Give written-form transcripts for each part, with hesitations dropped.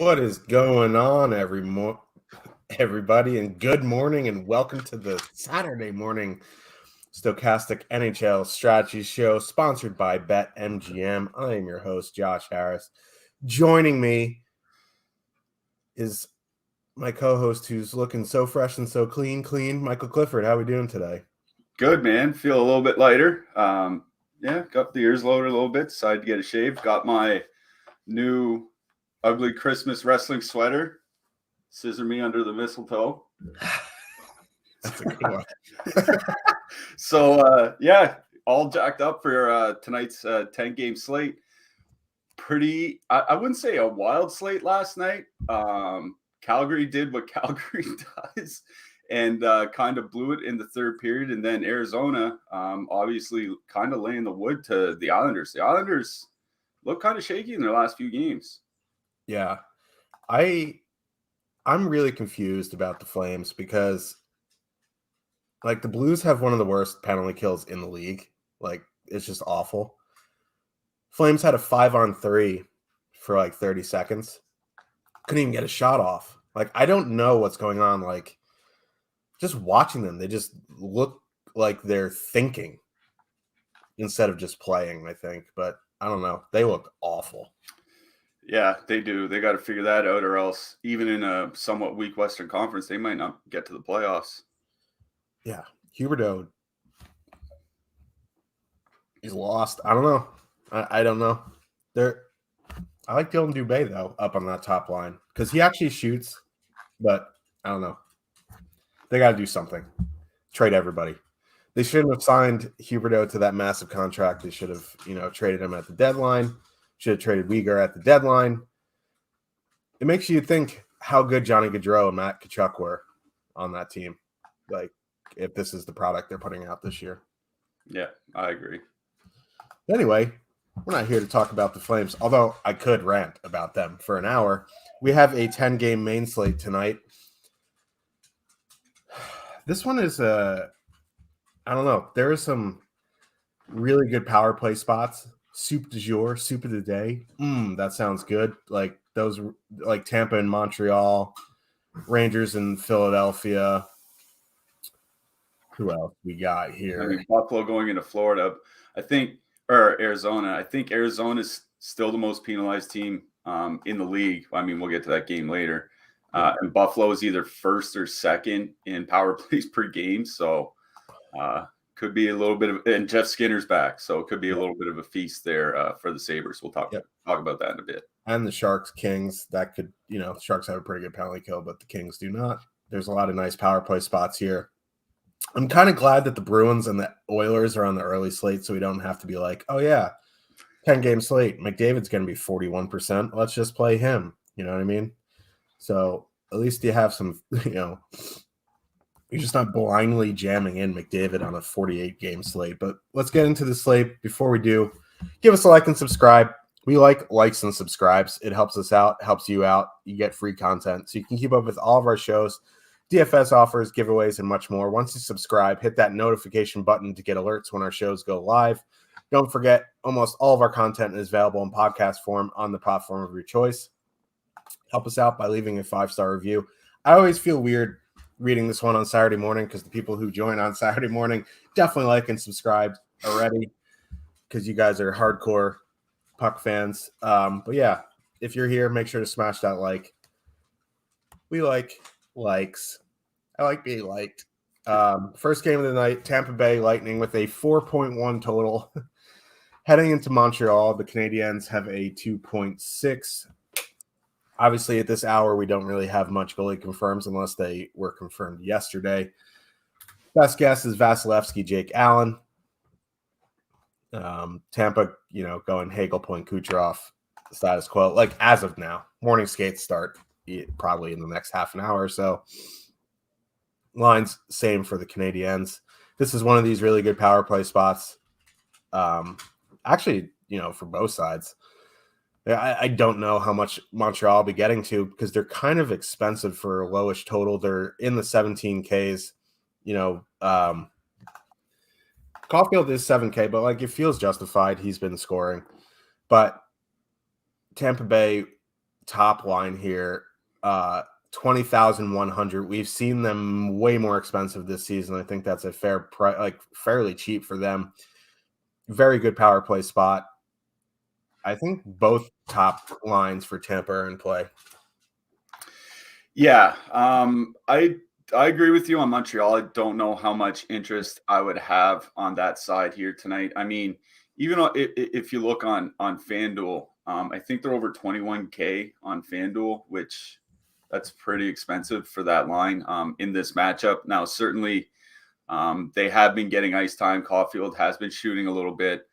What is going on, everybody? And good morning, and welcome to the Saturday morning Stokastic NHL strategy show, sponsored by BetMGM. I am your host, Josh Harris. Joining me is my co-host, who's looking so fresh and so clean, Michael Clifford. How are we doing today? Good, man. Feel a little bit lighter. Got the ears loaded a little bit. Decided to get a shave. Got my new ugly Christmas wrestling sweater. Scissor me under the mistletoe. That's a good one. So, all jacked up for tonight's 10-game slate. Pretty, I wouldn't say a wild slate last night. Calgary did what Calgary does and kind of blew it in the third period. And then Arizona, obviously, kind of laying the wood to the Islanders. The Islanders look kind of shaky in their last few games. Yeah. I'm really confused about the Flames because, like, the Blues have one of the worst penalty kills in the league. Like, it's just awful. Flames had a 5-on-3 for like 30 seconds. Couldn't even get a shot off. Like, I don't know what's going on. Like, just watching them, they just look like they're thinking instead of just playing, I think. But I don't know. They look awful. Yeah, they do. They got to figure that out, or else even in a somewhat weak Western Conference, they might not get to the playoffs. Yeah, Huberdeau is lost. I don't know. I don't know. I like Dylan Dubé, though, up on that top line because he actually shoots, but I don't know. They got to do something. Trade everybody. They shouldn't have signed Huberdeau to that massive contract. They should have, traded him at the deadline. Should have traded Uyghur at the deadline. It makes you think how good Johnny Gaudreau and Matt Tkachuk were on that team. Like, if this is the product they're putting out this year. Yeah, I agree. Anyway, we're not here to talk about the Flames, although I could rant about them for an hour. We have a 10-game main slate tonight. This one is I don't know. There are some really good power play spots. Soup du jour, soup of the day. That sounds good. Like those, like Tampa and Montreal, Rangers and Philadelphia. Who else we got here? I mean, Buffalo going into Florida, or Arizona. I think Arizona's still the most penalized team in the league. I mean, we'll get to that game later. And Buffalo is either first or second in power plays per game. So could be a little bit of, and Jeff Skinner's back. So it could be a little bit of a feast there for the Sabres. We'll talk about that in a bit. And the Sharks, Kings, that could, Sharks have a pretty good penalty kill, but the Kings do not. There's a lot of nice power play spots here. I'm kind of glad that the Bruins and the Oilers are on the early slate, so we don't have to be like, oh, yeah, 10-game slate. McDavid's going to be 41%. Let's just play him. You know what I mean? So at least you have some, you're just not blindly jamming in McDavid on a 48-game slate. But let's get into the slate. Before we do, give us a like and subscribe. We like likes and subscribes. It helps us out, helps you out. You get free content. So you can keep up with all of our shows, DFS offers, giveaways, and much more. Once you subscribe, hit that notification button to get alerts when our shows go live. Don't forget, almost all of our content is available in podcast form on the platform of your choice. Help us out by leaving a 5-star review. I always feel weird reading this one on Saturday morning because the people who join on Saturday morning definitely like and subscribed already because you guys are hardcore puck fans. But yeah, if you're here, make sure to smash that like. We like likes. I like being liked. First game of the night, Tampa Bay Lightning with a 4.1 total. Heading into Montreal, the Canadiens have a 2.6. Obviously, at this hour, we don't really have much goalie confirms unless they were confirmed yesterday. Best guess is Vasilevsky, Jake Allen. Tampa, going Hagel, Point, Kucherov, status quo. Like, as of now, morning skates start probably in the next half an hour or so. Lines, same for the Canadiens. This is one of these really good power play spots. Actually, for both sides. I don't know how much Montreal will be getting to because they're kind of expensive for a lowish total. They're in the 17Ks. Caulfield is 7K, but like it feels justified. He's been scoring. But Tampa Bay, top line here, 20,100. We've seen them way more expensive this season. I think that's a fair price, like fairly cheap for them. Very good power play spot. I think both top lines for Tampa are in play. Yeah, I agree with you on Montreal. I don't know how much interest I would have on that side here tonight. I mean, even if you look on FanDuel, I think they're over 21K on FanDuel, which that's pretty expensive for that line in this matchup. Now, certainly, they have been getting ice time. Caulfield has been shooting a little bit.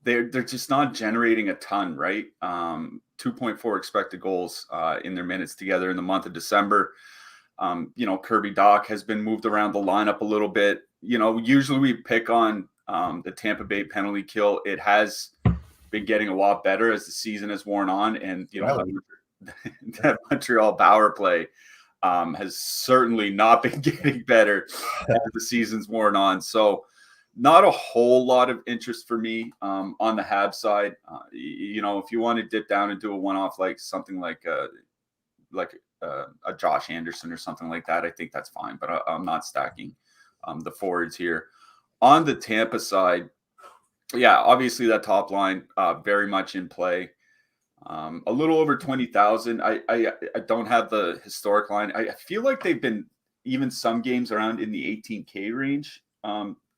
They're just not generating a ton, right? 2.4 expected goals in their minutes together in the month of December. Kirby Dach has been moved around the lineup a little bit. Usually we pick on the Tampa Bay penalty kill. It has been getting a lot better as the season has worn on, and that Montreal power play has certainly not been getting better as the season's worn on. So not a whole lot of interest for me on the Habs side. If you want to dip down and do a one-off, like something like a Josh Anderson or something like that, I think that's fine. But I'm not stacking the forwards here. On the Tampa side, yeah, obviously that top line very much in play. A little over 20,000. I don't have the historic line. I feel like they've been even some games around in the 18K range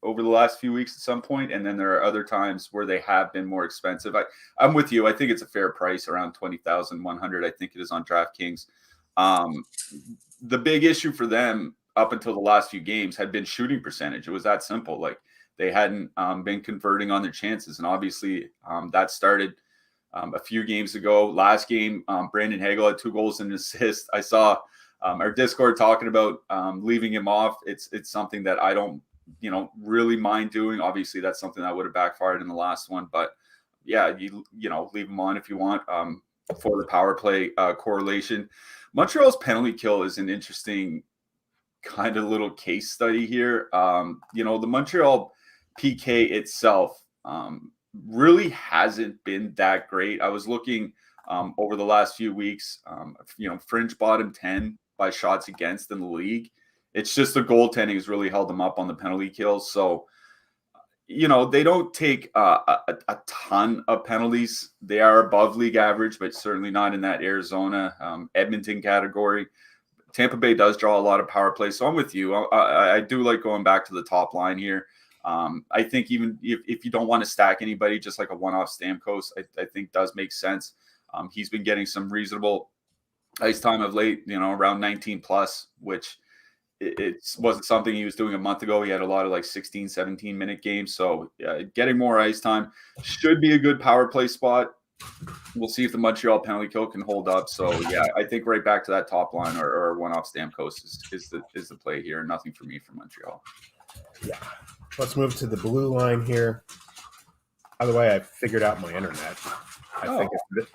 over the last few weeks at some point, and then there are other times where they have been more expensive. I'm with you. I think it's a fair price, around 20,100. I think it is on DraftKings. The big issue for them up until the last few games had been shooting percentage. It was that simple. Like they hadn't been converting on their chances, and obviously that started a few games ago. Last game, Brandon Hagel had 2 goals and an assist. I saw our Discord talking about leaving him off. It's something that I don't really mind doing. Obviously, that's something that would have backfired in the last one, but yeah, you leave him on if you want for the power play correlation. Montreal's penalty kill is an interesting kind of little case study here. The Montreal PK itself really hasn't been that great. I was looking over the last few weeks, fringe bottom 10 by shots against in the league. It's just the goaltending has really held them up on the penalty kills. So, they don't take a ton of penalties. They are above league average, but certainly not in that Arizona, Edmonton category. Tampa Bay does draw a lot of power play. So I'm with you. I do like going back to the top line here. I think even if you don't want to stack anybody, just like a one-off Stamkos, I think does make sense. He's been getting some reasonable ice time of late, around 19 plus, which it wasn't something he was doing a month ago. He had a lot of 16, 17-minute games. So getting more ice time should be a good power play spot. We'll see if the Montreal penalty kill can hold up. So yeah, I think right back to that top line or one-off Stamkos is the play here. Nothing for me from Montreal. Yeah. Let's move to the blue line here. By the way, I figured out my internet. I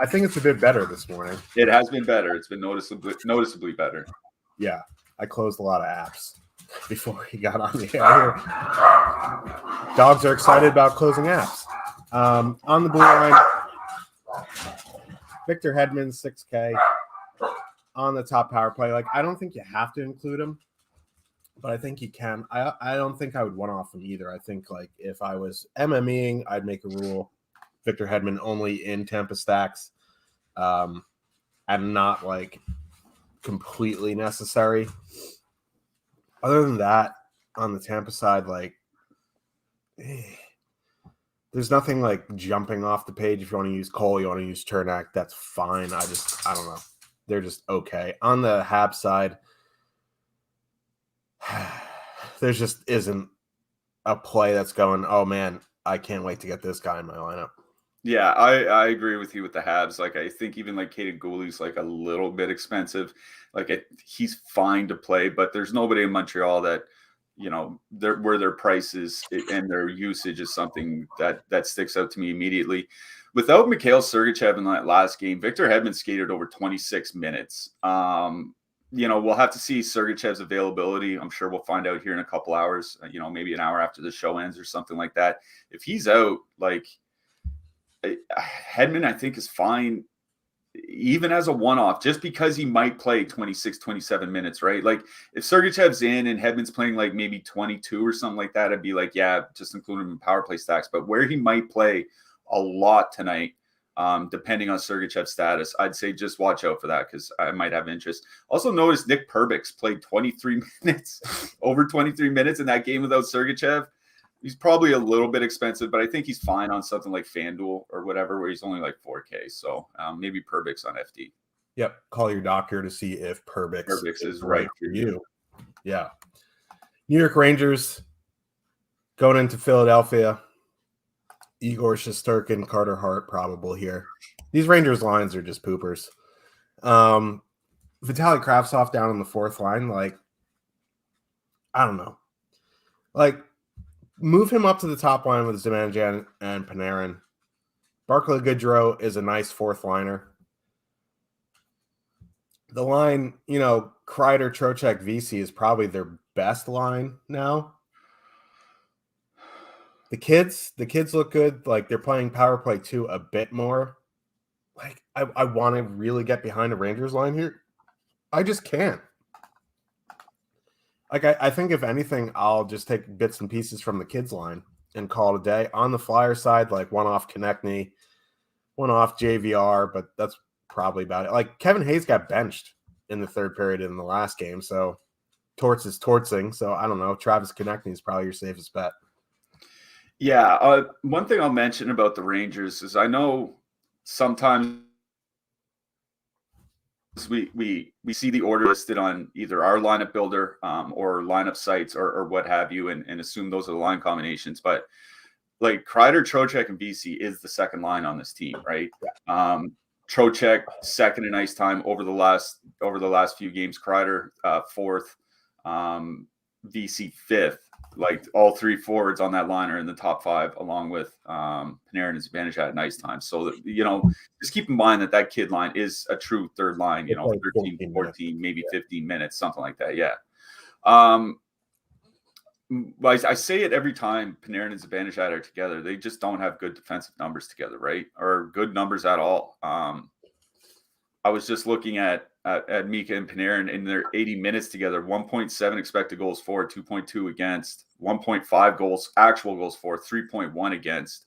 think it's a bit better this morning. It has been better. It's been noticeably better. Yeah, I closed a lot of apps before he got on the air. Dogs are excited about closing apps. On the blue line, Victor Hedman, 6K on the top power play. I don't think you have to include him, but I think you can. I don't think I would one-off him either. I think if I was MMEing, I'd make a rule Victor Hedman only in Tampa stacks, and not completely necessary. Other than that, on the Tampa side, there's nothing jumping off the page. If you want to use Cole, you want to use Chernak, that's fine. I don't know. They're just okay. On the Habs side, there just isn't a play that's going, oh man, I can't wait to get this guy in my lineup. Yeah, I agree with you with the Habs. I think even Kaden Guhle's a little bit expensive. He's fine to play, but there's nobody in Montreal that, where their prices and their usage is something that sticks out to me immediately. Without Mikhail Sergachev in that last game, Victor Hedman skated over 26 minutes. We'll have to see Sergachev's availability. I'm sure we'll find out here in a couple hours, maybe an hour after the show ends or something like that. If he's out, Hedman, I think, is fine even as a one-off, just because he might play 26, 27 minutes, right? Like if Sergachev's in and Hedman's playing like maybe 22 or something like that, I'd be like, yeah, just include him in power play stacks. But where he might play a lot tonight, depending on Sergachev's status, I'd say just watch out for that because I might have interest. Also notice Nick Perbix played 23 minutes, over 23 minutes in that game without Sergachev. He's probably a little bit expensive, but I think he's fine on something like FanDuel or whatever, where he's only like 4K. So maybe Perbix on FD. Yep. Call your doctor to see if Perbix is right for you. Yeah. New York Rangers going into Philadelphia. Igor Shesterkin, Carter Hart probable here. These Rangers lines are just poopers. Vitaly Kravtsov down on the fourth line. Like, I don't know. Like, move him up to the top line with Zibanejad and Panarin. Barclay Goodrow is a nice fourth liner. The line, Kreider, Trocheck, VC is probably their best line now. The kids look good. Like they're playing power play 2 a bit more. Like I want to really get behind a Rangers line here. I just can't. Like I think if anything, I'll just take bits and pieces from the kids line and call it a day. On the Flyer side, like one off Konechny, one off JVR, but that's probably about it. Like Kevin Hayes got benched in the third period in the last game, so Torts is tortsing. So I don't know. Travis Konechny is probably your safest bet. Yeah, one thing I'll mention about the Rangers is I know sometimes we see the order listed on either our lineup builder or lineup sites or what have you, and assume those are the line combinations. But like Kreider, Trocheck, and VC is the second line on this team, right? Trocheck second in ice time over the last few games. Kreider fourth, VC fifth. Like all three forwards on that line are in the top 5, along with Panarin and Zibanejad at nice time. So that, just keep in mind that kid line is a true third line. 13, 14, maybe 15 minutes, something like that. Yeah. I say it every time Panarin and Zibanejad are together. They just don't have good defensive numbers together, right? Or good numbers at all. I was just looking at Mika and Panarin in their 80 minutes together, 1.7 expected goals for, 2.2 against, 1.5 goals, actual goals for, 3.1 against.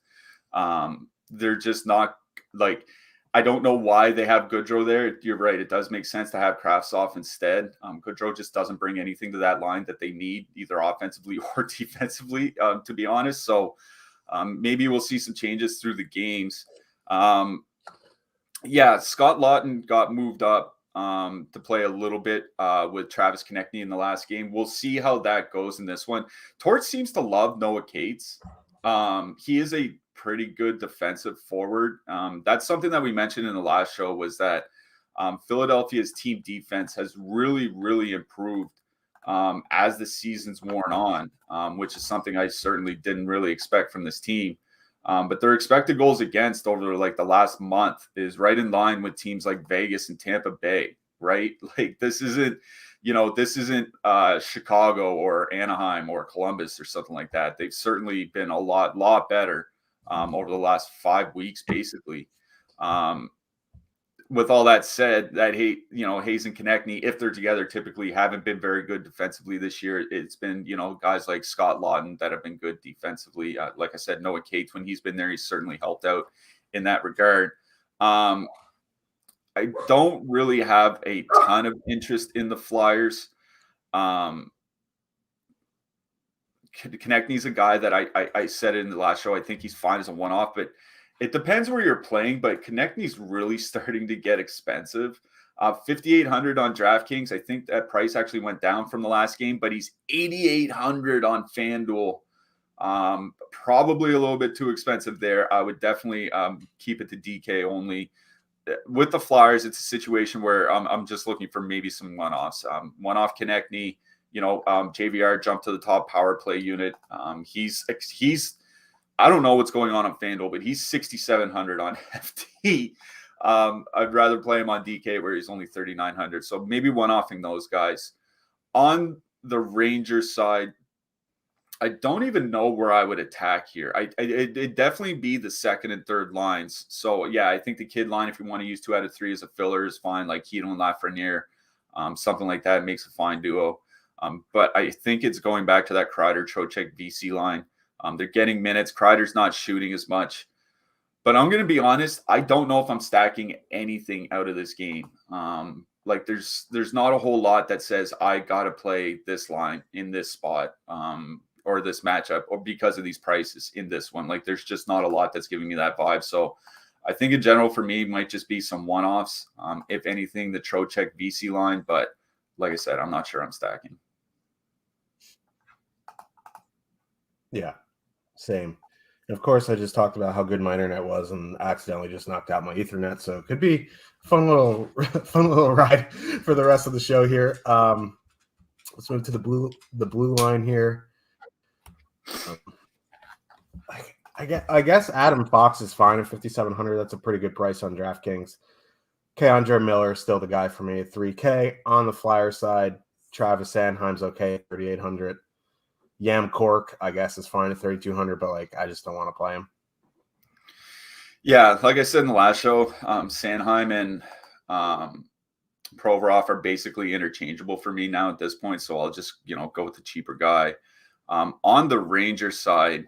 They're just not like, I don't know why they have Goodrow there. You're right. It does make sense to have Kravtsov instead. Goodrow just doesn't bring anything to that line that they need, either offensively or defensively, to be honest. So maybe we'll see some changes through the games. Yeah, Scott Laughton got moved up to play a little bit with Travis Konechny in the last game. We'll see how that goes in this one. Torts seems to love Noah Cates. He is a pretty good defensive forward. That's something that we mentioned in the last show, was that Philadelphia's team defense has really, really improved as the season's worn on, which is something I certainly didn't really expect from this team. But their expected goals against over like the last month is right in line with teams like Vegas and Tampa Bay, right? Like this isn't Chicago or Anaheim or Columbus or something like that. They've certainly been a lot better over the last 5 weeks, basically. With all that said, that Hayes and Konechny, if they're together, typically haven't been very good defensively this year. It's been, guys like Scott Laughton that have been good defensively. Like I said, Noah Cates, when he's been there, he's certainly helped out in that regard. I don't really have a ton of interest in the Flyers. Konechny's a guy that I said it in the last show. I think he's fine as a one-off, but it depends where you're playing. But Konechny's really starting to get expensive. 5,800 on DraftKings. I think that price actually went down from the last game, but he's 8,800 on FanDuel. Probably a little bit too expensive there. I would definitely keep it to DK only. With the Flyers, it's a situation where I'm just looking for maybe some one-offs. One-off Konechny. JVR jumped to the top power play unit. He's I don't know what's going on FanDuel, but he's 6,700 on FT. I'd rather play him on DK where he's only 3,900. So maybe one-offing those guys. On the Rangers side, I don't even know where I would attack here. It'd definitely be the second and third lines. So yeah, I think the kid line, if you want to use 2 out of 3 as a filler, is fine. Like Keto and Lafreniere, something like that makes a fine duo. But I think it's going back to that Kreider, Trocheck, VC line. They're getting minutes. Kreider's not shooting as much. But I'm going to be honest, I don't know if I'm stacking anything out of this game. Like there's not a whole lot that says I got to play this line in this spot or this matchup or because of these prices in this one. Like there's just not a lot that's giving me that vibe. So I think in general for me might just be some one-offs. If anything, the Trocheck VC line. But like I said, I'm not sure I'm stacking. Yeah, same. And of course, I just talked about how good my internet was and accidentally just knocked out my Ethernet. So it could be a fun little ride for the rest of the show here. Let's move to the blue line here. I guess Adam Fox is fine at 5,700. That's a pretty good price on DraftKings. Keandre Miller is still the guy for me at 3K. On the Flyer side, Travis Sanheim's okay at 3,800. Yam Cork, I guess, is fine at 3,200, but like I just don't want to play him. Yeah, like I said in the last show, Sanheim and Provorov are basically interchangeable for me now at this point, so I'll just go with the cheaper guy. On the Rangers side,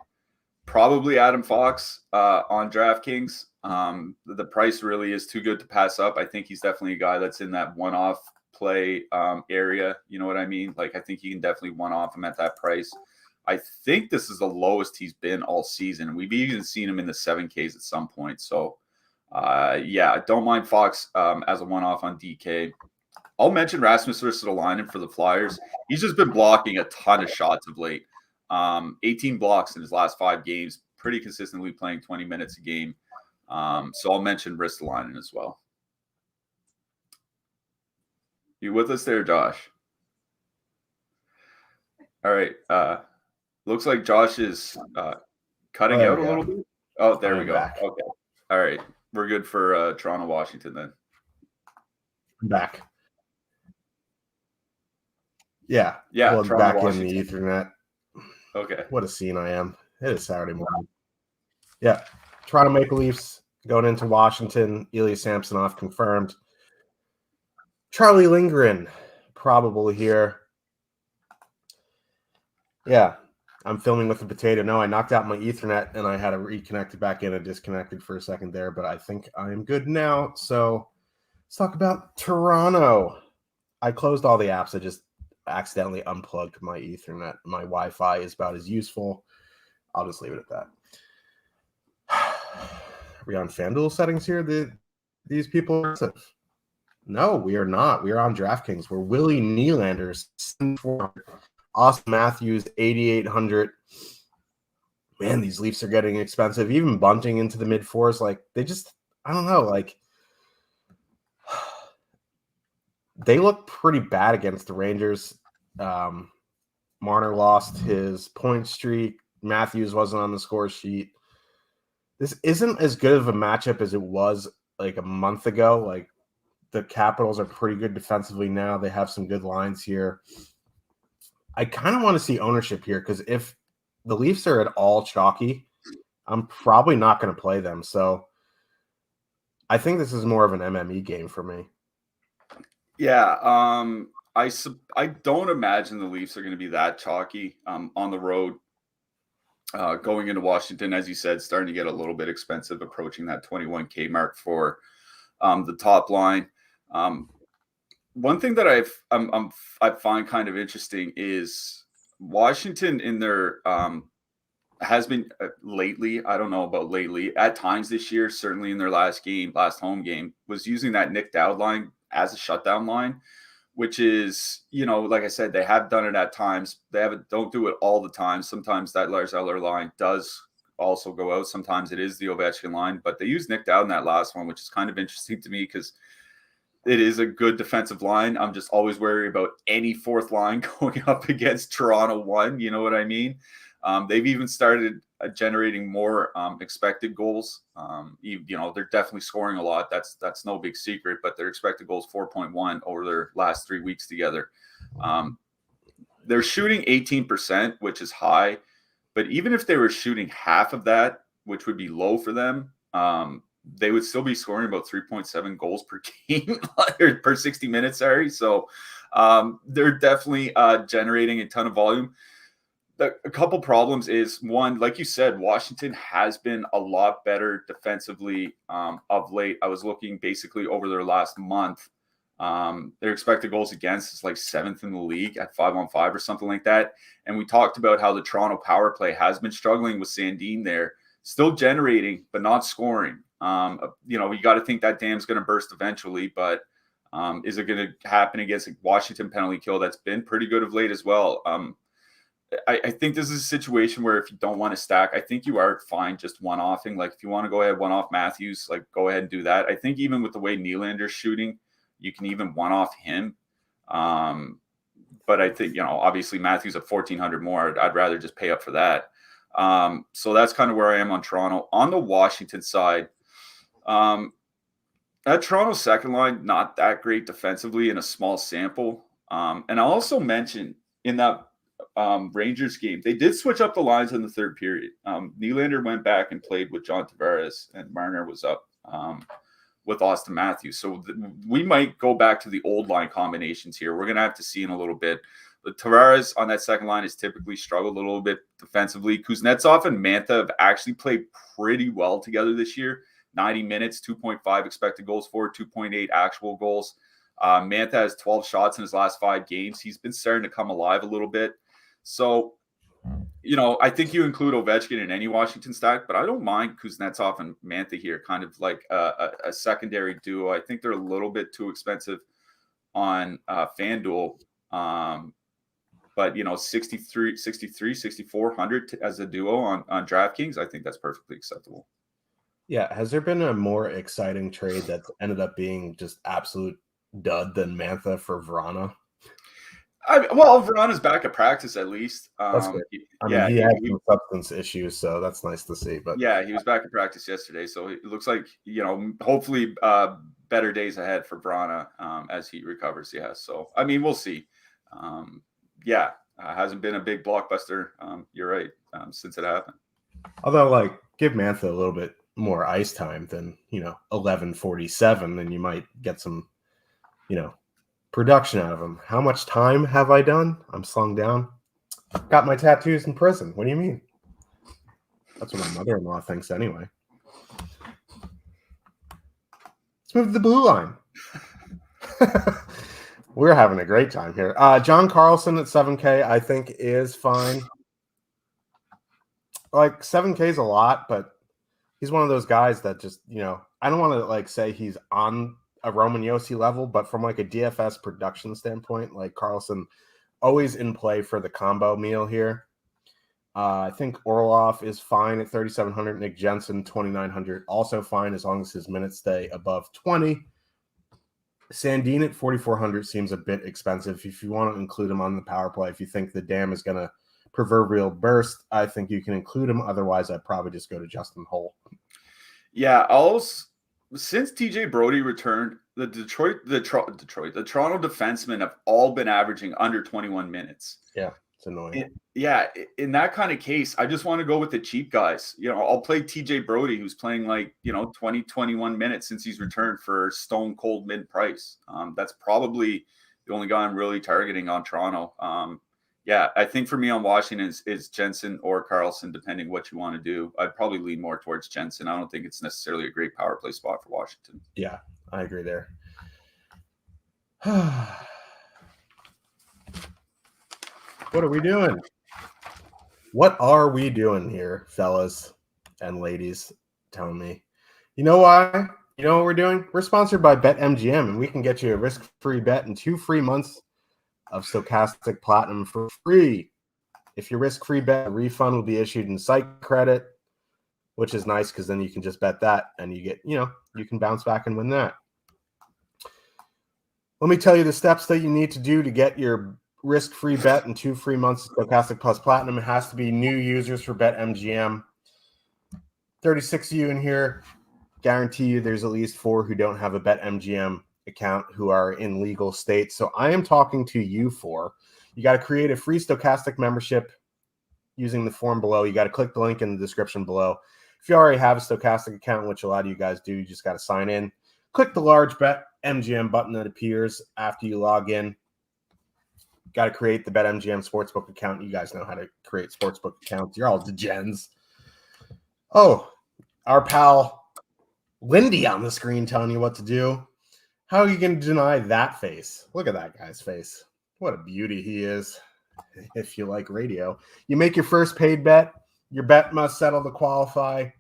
probably Adam Fox on DraftKings. The price really is too good to pass up. I think he's definitely a guy that's in that one-off play area. You know what I mean? Like I think you can definitely one-off him at that price. I think this is the lowest he's been all season. We've even seen him in the 7Ks at some point. So yeah, I don't mind Fox as a one-off on DK. I'll mention Rasmus Ristolainen for the Flyers. He's just been blocking a ton of shots of late. 18 blocks in his last 5 games, pretty consistently playing 20 minutes a game. So I'll mention Ristolainen as well. You with us there, Josh? All right. Looks like Josh is cutting out a little bit. Oh, there we go. Back. Okay. All right. We're good for Toronto, Washington then. I'm back. Yeah. Yeah. Plugged back Washington. In the Ethernet. Okay. What a scene I am. It is Saturday morning. Yeah. Toronto Maple Leafs going into Washington. Ilya Samsonov confirmed. Charlie Lindgren probable here. Yeah. I'm filming with the potato. No, I knocked out my Ethernet and I had to reconnect it back in and disconnected for a second there, but I think I am good now. So let's talk about Toronto. I closed all the apps. I just accidentally unplugged my Ethernet. My Wi-Fi is about as useful. I'll just leave it at that. Are we on FanDuel settings here? These people are sensitive. No, we are not. We are on DraftKings. We're Willie Nylander's 7,400. Austin Matthews, 8,800. Man, these Leafs are getting expensive. Even bunting into the mid-4s. Like, they just, I don't know. Like, they look pretty bad against the Rangers. Marner lost his point streak. Matthews wasn't on the score sheet. This isn't as good of a matchup as it was like a month ago. Like, the Capitals are pretty good defensively now. They have some good lines here. I kind of want to see ownership here because if the Leafs are at all chalky, I'm probably not going to play them. So I think this is more of an MME game for me. Yeah, I don't imagine the Leafs are going to be that chalky on the road. Going into Washington, as you said, starting to get a little bit expensive, approaching that 21K mark for the top line. One thing that I find kind of interesting is Washington in their has been lately. I don't know about lately. At times this year, certainly in their last home game, was using that Nick Dowd line as a shutdown line, which is, like I said, they have done it at times. Don't do it all the time. Sometimes that Lars Eller line does also go out. Sometimes it is the Ovechkin line, but they use Nick Dowd in that last one, which is kind of interesting to me because it is a good defensive line. I'm just always worried about any fourth line going up against Toronto 1. You know what I mean? They've even started generating more expected goals. They're definitely scoring a lot. That's no big secret, but their expected goals 4.1 over their last 3 weeks together. they're shooting 18%, which is high. But even if they were shooting half of that, which would be low for them, they would still be scoring about 3.7 goals per game or per 60 minutes. Sorry. So they're definitely generating a ton of volume. A couple problems is, one, like you said, Washington has been a lot better defensively of late. I was looking basically over their last month. Their expected goals against is like 7th in the league at 5-on-5 or something like that. And we talked about how the Toronto power play has been struggling with Sandin there, still generating, but not scoring. You got to think that dam's going to burst eventually, but is it going to happen against a Washington penalty kill that's been pretty good of late as well? I think this is a situation where if you don't want to stack, I think you are fine just one-offing. Like if you want to go ahead one-off Matthews, like go ahead and do that. I think even with the way Nylander's shooting, you can even one-off him. But I think, obviously Matthews at 1,400 more. I'd rather just pay up for that. So that's kind of where I am on Toronto. On the Washington side, that Toronto second line, not that great defensively in a small sample. And I'll also mention in that Rangers game, they did switch up the lines in the third period. Nylander went back and played with John Tavares, and Marner was up with Austin Matthews. So we might go back to the old line combinations here. We're going to have to see in a little bit. But Tavares on that second line has typically struggled a little bit defensively. Kuznetsov and Mantha have actually played pretty well together this year. 90 minutes, 2.5 expected goals for, 2.8 actual goals. Mantha has 12 shots in his last 5 games. He's been starting to come alive a little bit. So, I think you include Ovechkin in any Washington stack, but I don't mind Kuznetsov and Mantha here, kind of like a secondary duo. I think they're a little bit too expensive on FanDuel. But 6,400 as a duo on DraftKings, I think that's perfectly acceptable. Yeah. Has there been a more exciting trade that's ended up being just absolute dud than Mantha for Vrana? Verana's back at practice at least. That's good. He had some substance issues, so that's nice to see. But yeah, he was back at practice yesterday, so it looks like hopefully better days ahead for Vrana as he recovers. Yeah, so we'll see. Hasn't been a big blockbuster. You're right, since it happened. Although, give Mantha a little bit more ice time than 11:47, and you might get some, production out of him. How much time have I done? I'm slung down. Got my tattoos in prison. What do you mean? That's what my mother-in-law thinks anyway. Let's move to the blue line. We're having a great time here. John Carlson at 7K, I think, is fine. 7K is a lot, but he's one of those guys that just, I don't want to say he's on a Roman Josi level, but from a DFS production standpoint, Carlson always in play for the combo meal here. I think Orlov is fine at 3,700. Nick Jensen, 2,900, also fine as long as his minutes stay above 20. Sandin at 4,400 seems a bit expensive. If you want to include him on the power play, if you think the dam is going to proverbial burst, I think you can include him. Otherwise, I'd probably just go to Justin Holt. Yeah, since TJ Brody returned, the Toronto defensemen have all been averaging under 21 minutes. Yeah, it's annoying. In that kind of case, I just want to go with the cheap guys. I'll play TJ Brody, who's playing 20, 21 minutes since he's returned for stone cold mid price. That's probably the only guy I'm really targeting on Toronto. I think for me on Washington is Jensen or Carlson, depending what you want to do. I'd probably lean more towards Jensen. I don't think it's necessarily a great power play spot for Washington. Yeah, I agree there. What are we doing? What are we doing here, fellas and ladies? Tell me. You know why? You know what we're doing? We're sponsored by BetMGM, and we can get you a risk-free bet and 2 free months of Stokastic Platinum for free. If your risk-free bet, a refund will be issued in site credit, which is nice because then you can just bet that and you get, you can bounce back and win that. Let me tell you the steps that you need to do to get your risk-free bet and 2 free months of Stokastic Plus Platinum. It has to be new users for BetMGM. 36 of you in here. Guarantee you there's at least 4 who don't have a BetMGM account who are in legal states. So I am talking to you 4. You got to create a free Stokastic membership using the form below. You got to click the link in the description below. If you already have a Stokastic account, which a lot of you guys do, you just got to sign in. Click the large bet MGM button that appears after you log in. Got to create the BetMGM Sportsbook account. You guys know how to create Sportsbook accounts. You're all degens. Oh, our pal Lindy on the screen telling you what to do. How are you going to deny that face? Look at that guy's face. What a beauty he is. If you like radio, you make your first paid bet. Your bet must settle to qualify.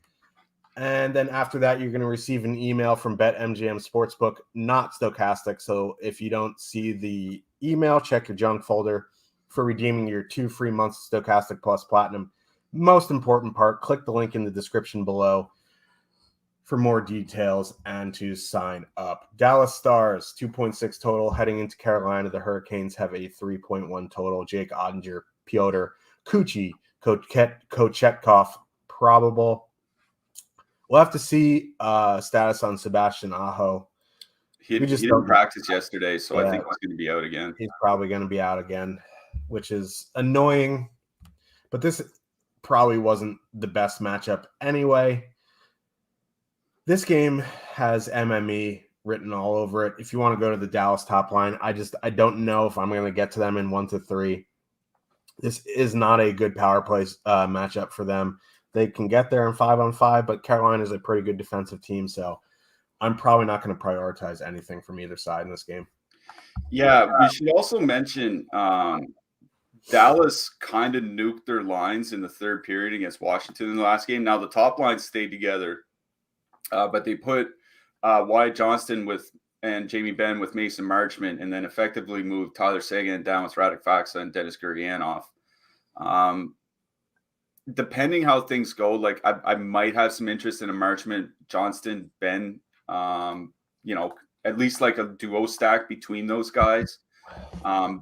And then after that, you're going to receive an email from BetMGM Sportsbook, not Stokastic. So if you don't see the email, check your junk folder for redeeming your 2 free months of Stokastic Plus Platinum. Most important part, click the link in the description below for more details and to sign up. Dallas Stars, 2.6 total. Heading into Carolina, the Hurricanes have a 3.1 total. Jake Ottinger, Piotr Kuchi, Kochetkov, probable. We'll have to see status on Sebastian Aho. He didn't practice yesterday, so I think he's going to be out again. He's probably going to be out again, which is annoying. But this probably wasn't the best matchup anyway. This game has MME written all over it. If you want to go to the Dallas top line, I don't know if I'm going to get to them in 1-3. This is not a good power play matchup for them. They can get there in 5-on-5, but Carolina is a pretty good defensive team, so I'm probably not going to prioritize anything from either side in this game. Yeah, we should also mention Dallas kind of nuked their lines in the third period against Washington in the last game. Now, the top line stayed together, but they put Wyatt Johnston and Jamie Benn with Mason Marchment, and then effectively moved Tyler Seguin down with Radek Faksa and Dennis Gurianov. Depending how things go, like I might have some interest in a Marchment, Johnston, Ben, at least like a duo stack between those guys.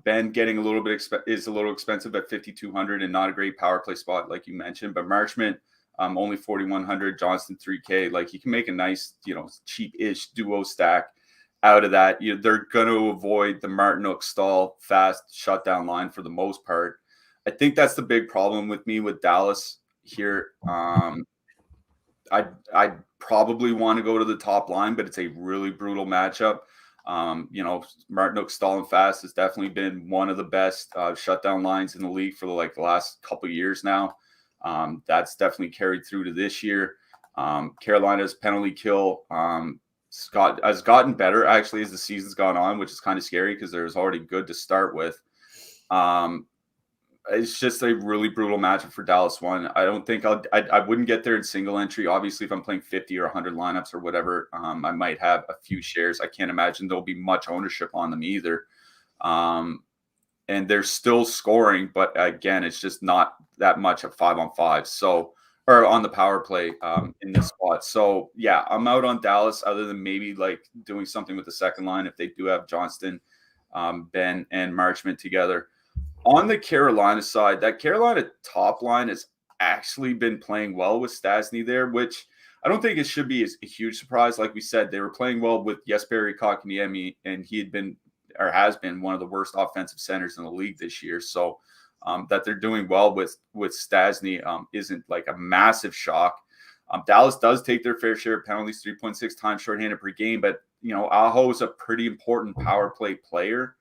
Ben getting a little bit is a little expensive at 5,200 and not a great power play spot like you mentioned, but Marchment only 4,100, Johnston 3K. Like you can make a nice, cheap-ish duo stack out of that. They're going to avoid the Martinook stall fast shutdown line for the most part. I think that's the big problem with me with Dallas here. I'd probably want to go to the top line, but it's a really brutal matchup. Martinook stalling fast has definitely been one of the best shutdown lines in the league for the last couple of years now. That's definitely carried through to this year. Carolina's penalty kill has gotten better actually as the season's gone on, which is kind of scary because there's already good to start with. It's just a really brutal matchup for Dallas one. I don't think I wouldn't get there in single entry. Obviously, if I'm playing 50 or 100 lineups or whatever, I might have a few shares. I can't imagine there'll be much ownership on them either. And they're still scoring, but again, it's just not that much at 5-on-5. Or on the power play in this spot. So yeah, I'm out on Dallas other than maybe doing something with the second line if they do have Johnston, Ben, and Marchment together. On the Carolina side, that Carolina top line has actually been playing well with Stastny there, which I don't think it should be a huge surprise. Like we said, they were playing well with Jesperi Kotkaniemi, and he had been or has been one of the worst offensive centers in the league this year. So that they're doing well with Stastny isn't like a massive shock. Dallas does take their fair share of penalties, 3.6 times shorthanded per game, but Aho is a pretty important power play player.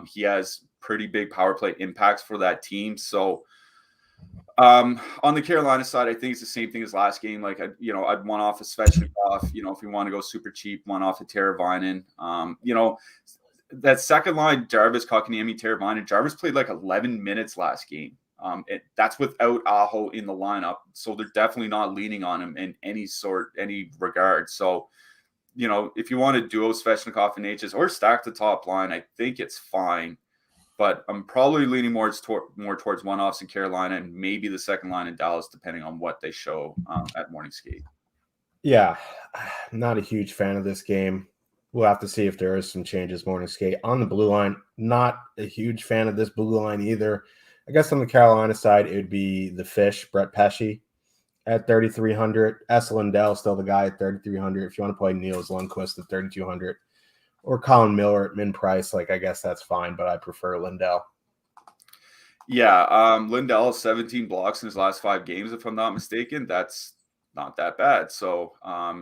He has pretty big power play impacts for that team. So on the Carolina side, I think it's the same thing as last game. I'd one off a Svechnikov, if you want to go super cheap, one off a Teravainen. That second line, Jarvis, Kotkaniemi, Teravainen. Jarvis played 11 minutes last game. That's without Aho in the lineup. So they're definitely not leaning on him in any regard. So, if you want to duo Svechnikov and H's or stack the top line, I think it's fine. But I'm probably leaning more towards one-offs in Carolina and maybe the second line in Dallas, depending on what they show at morning skate. Yeah, not a huge fan of this game. We'll have to see if there is some changes morning skate. On the blue line, not a huge fan of this blue line either. I guess on the Carolina side, it would be the Fish, Brett Pesce at 3,300. S. Lindell still the guy at 3,300. If you want to play Niels Lundqvist at 3,200. Or Colin Miller at min price, I guess that's fine, but I prefer Lindell. Yeah, Lindell 17 blocks in his last 5 games, if I'm not mistaken. That's not that bad. So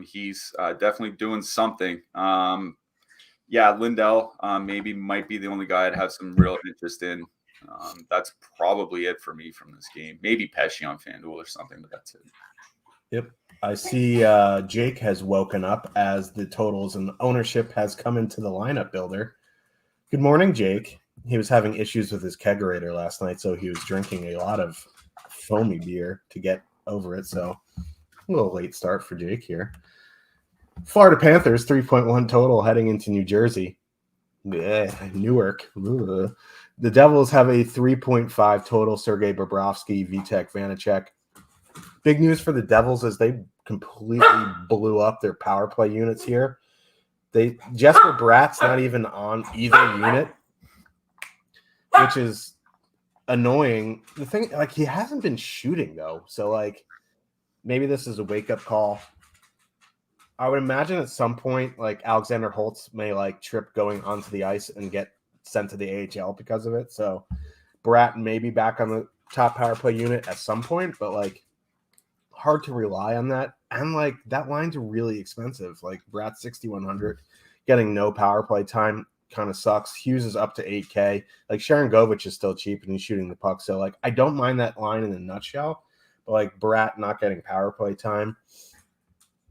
he's definitely doing something. Yeah, Lindell maybe might be the only guy I'd have some real interest in. That's probably it for me from this game. Maybe Pesci on FanDuel or something, but that's it. Yep. I see Jake has woken up as the totals and ownership has come into the lineup builder. Good morning, Jake. He was having issues with his kegerator last night, so he was drinking a lot of foamy beer to get over it. So a little late start for Jake here. Florida Panthers, 3.1 total heading into New Jersey. Newark. Ugh. The Devils have a 3.5 total. Sergei Bobrovsky, Vitek Vanacek. Big news for the Devils is they completely blew up their power play units here. Jesper Bratt's not even on either unit, which is annoying. The thing, like, he hasn't been shooting though, so like maybe this is a wake-up call. I would imagine at some point, like, Alexander Holtz may like trip going onto the ice and get sent to the AHL because of it. So Bratt may be back on the top power play unit at some point, but like hard to rely on that. And like that line's really expensive. Like Bratt 6,100, getting no power play time kind of sucks. Hughes is up to 8K. Like Sharon Govich is still cheap and he's shooting the puck. So like I don't mind that line in a nutshell, but like Bratt not getting power play time,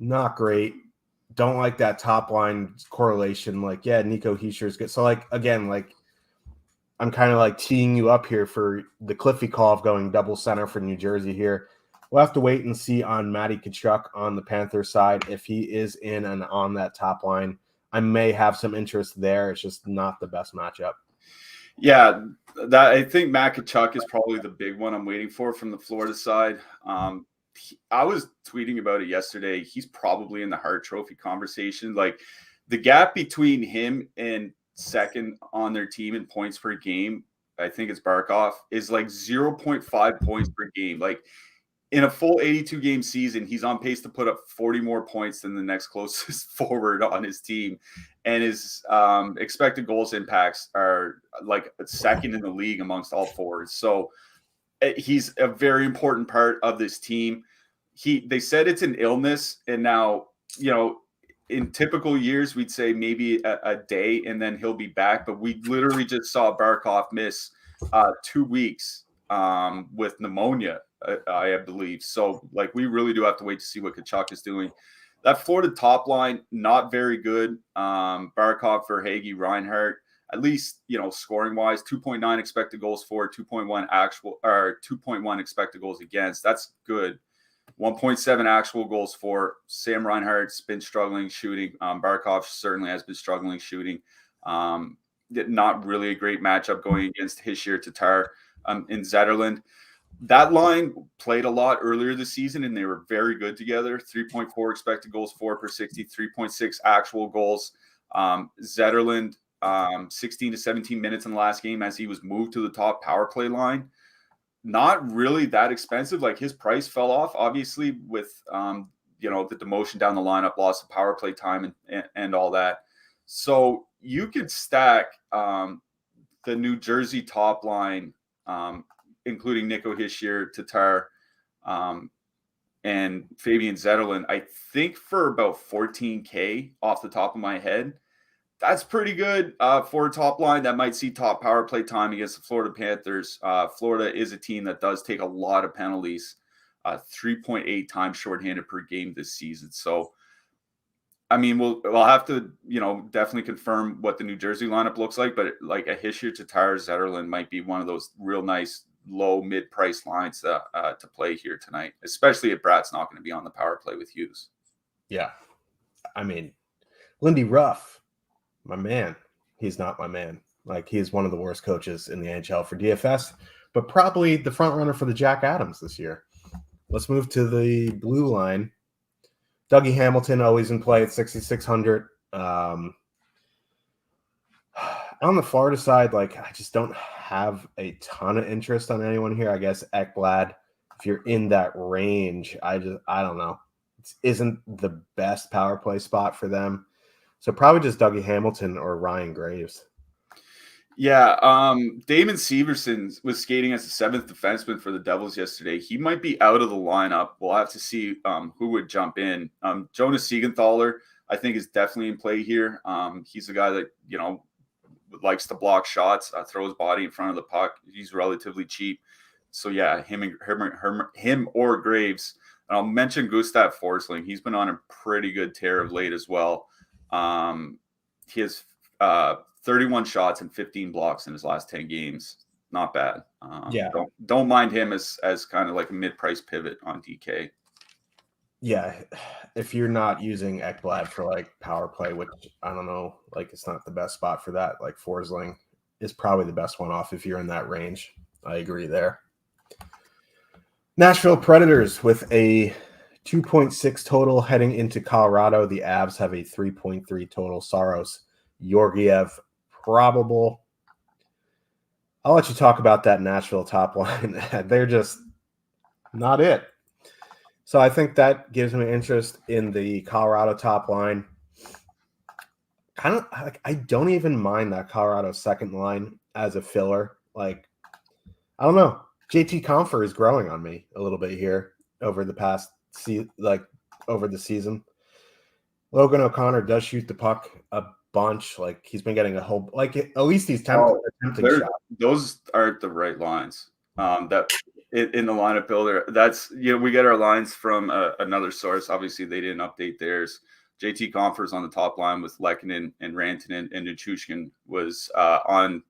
not great. Don't like that top line correlation. Like, yeah, Nico Heischer's good. So like again, like I'm kind of like teeing you up here for the Cliffy call of going double center for New Jersey here. We'll have to wait and see on Matty Tkachuk on the Panthers side if he is in and on that top line. I may have some interest there. It's just not the best matchup. Yeah, that I think Matt Tkachuk is probably the big one I'm waiting for from the Florida side. I was tweeting about it yesterday. He's probably in the Hart Trophy conversation. Like the gap between him and second on their team in points per game, I think it's Barkov, is like 0.5 points per game. Like in a full 82 game season, he's on pace to put up 40 more points than the next closest forward on his team. And his expected goals impacts are like second in the league amongst all forwards. So he's a very important part of this team. They said it's an illness. And now, in typical years, we'd say maybe a day and then he'll be back. But we literally just saw Barkov miss 2 weeks with pneumonia, I believe. So, like, we really do have to wait to see what Tkachuk is doing. That Florida top line, not very good. Barkov, Verhaeghe, Reinhart, at least, scoring wise, 2.9 expected goals for, 2.1 actual, or 2.1 expected goals against. That's good. 1.7 actual goals for. Sam Reinhart's been struggling shooting. Barkov certainly has been struggling shooting. Not really a great matchup going against Hischier, Tatar, in Zetterlund. That line played a lot earlier this season, and they were very good together. 3.4 expected goals for per 60, 3.6 actual goals. Zetterlund, 16 to 17 minutes in the last game as he was moved to the top power play line. Not really that expensive. Like his price fell off, obviously, with the demotion down the lineup, loss of power play time, and all that. So you could stack the New Jersey top line, including Nico Hischier, Tatar, and Fabian Zetterlund, I think for about 14K off the top of my head. That's pretty good for a top line that might see top power play time against the Florida Panthers. Florida is a team that does take a lot of penalties, 3.8 times shorthanded per game this season. So, I mean, we'll have to, definitely confirm what the New Jersey lineup looks like. But like a Hischier, Tatar, Zetterlund might be one of those real nice low mid-price lines to play here tonight, especially if Bratt's not going to be on the power play with Hughes. Yeah, I mean, Lindy Ruff. My man, he's not my man. Like, he's one of the worst coaches in the NHL for DFS, but probably the front runner for the Jack Adams this year. Let's move to the blue line. Dougie Hamilton always in play at 6,600. On the Florida side, like, I just don't have a ton of interest on anyone here. I guess Ekblad, if you're in that range, I don't know. It isn't the best power play spot for them. So probably just Dougie Hamilton or Ryan Graves. Yeah, Damon Severson was skating as the seventh defenseman for the Devils yesterday. He might be out of the lineup. We'll have to see who would jump in. Jonas Siegenthaler, I think, is definitely in play here. He's a guy that, likes to block shots, throw his body in front of the puck. He's relatively cheap. So, yeah, him or Graves. And I'll mention Gustav Forsling. He's been on a pretty good tear of late as well. He has 31 shots and 15 blocks in his last 10 games. Not bad. Yeah. Don't mind him as kind of like a mid-price pivot on DK. Yeah, if you're not using Ekblad for like power play, which I don't know, like it's not the best spot for that. Like Forsling is probably the best one off if you're in that range. I agree there. Nashville Predators with a 2.6 total heading into Colorado. The Avs have a 3.3 total. Saros, Georgiev, probable. I'll let you talk about that Nashville top line. They're just not it. So I think that gives me interest in the Colorado top line. Kind of like I don't even mind that Colorado second line as a filler. Like, I don't know. JT Compher is growing on me a little bit here over the season. Logan O'Connor does shoot the puck a bunch. Like he's been getting a whole at least he's attempting shots. Those aren't the right lines. That in the lineup builder, that's we get our lines from another source. Obviously, they didn't update theirs. JT Compher's on the top line with Lehkonen and Rantanen, and Nichushkin was on,